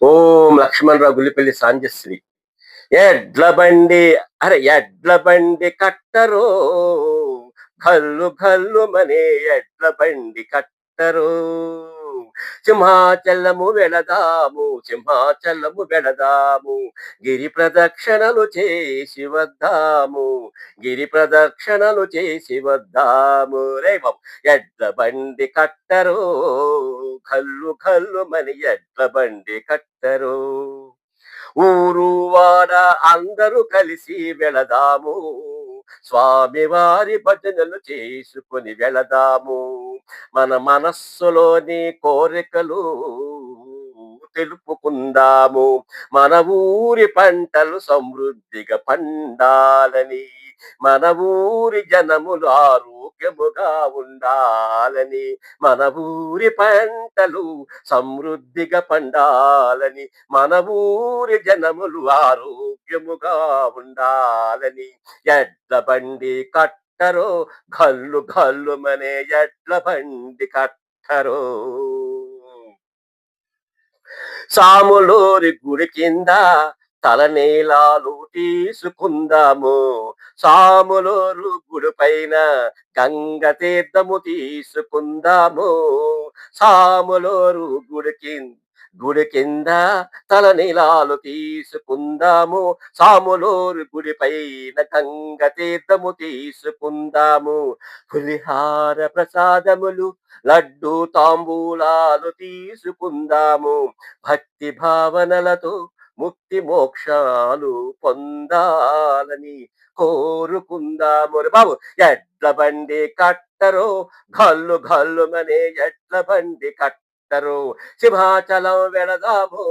ఓం లక్ష్మణరావు గుల్లిపల్లి సాంజశ్రీ. ఎడ్ల బండి ఎడ్ల బండి కట్టరో ఘల్లు ఘల్లు మనే ఎడ్ల బండి కట్టరో. సింహాచలము వెళదాము సింహాచలము వెళదాము, గిరి ప్రదక్షిణలు చేసి వద్దాము, గిరి ప్రదక్షిణలు చేసి వద్దాము రే బాబు. ఎడ్ల బండి కట్టరో ఘల్లు ఘల్లు మని ఎడ్ల బండి కట్టరో. ఊరు వాడ అందరూ కలిసి వెళదాము, స్వామివారి భజనలు చేసుకుని వెళదాము, మన మనస్సులోని కోరికలు తెలుపుకుందాము, మన ఊరి పంటలు సమృద్ధిగా పండాలని, మన ఊరి జనములు ఆరోగ్యముగా ఉండాలని, మన ఊరి పంటలు సమృద్ధిగా పండాలని, మన ఊరి జనములు ఆరోగ్యముగా ఉండాలని. ఎడ్ల బండి కట్టరో ఘల్లు ఘల్లు మనే ఎడ్ల బండి కట్టరో. సాములోరి గుడి కింద తలనీలాలు తీసుకుందాము, సాములోరు గుడి పైన గంగ తీర్థము తీసుకుందాము, సాములోరు గుడి కింద తలనీలాలు తీసుకుందాము, సాములోరు గుడి పైన గంగ తీర్థము తీసుకుందాము, పులిహార ప్రసాదములు లడ్డు తాంబూలాలు తీసుకుందాము, భక్తి భావనలతో ముక్తి మోక్షాలు పొందాలని కోరుకుందాము రే బాబు. ఎడ్ల బండి కట్టరో ఘల్లు ఘల్లు మనే ఎడ్ల బండి కట్టరో. సింహాచలం వెళదాము,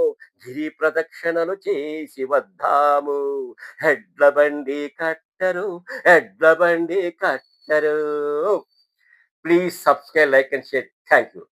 గిరి ప్రదక్షిణలు చేసి వద్దాము, ఎడ్ల బండి కట్టరు ఎడ్ల బండి కట్టరు. Please subscribe, like and share. Thank you.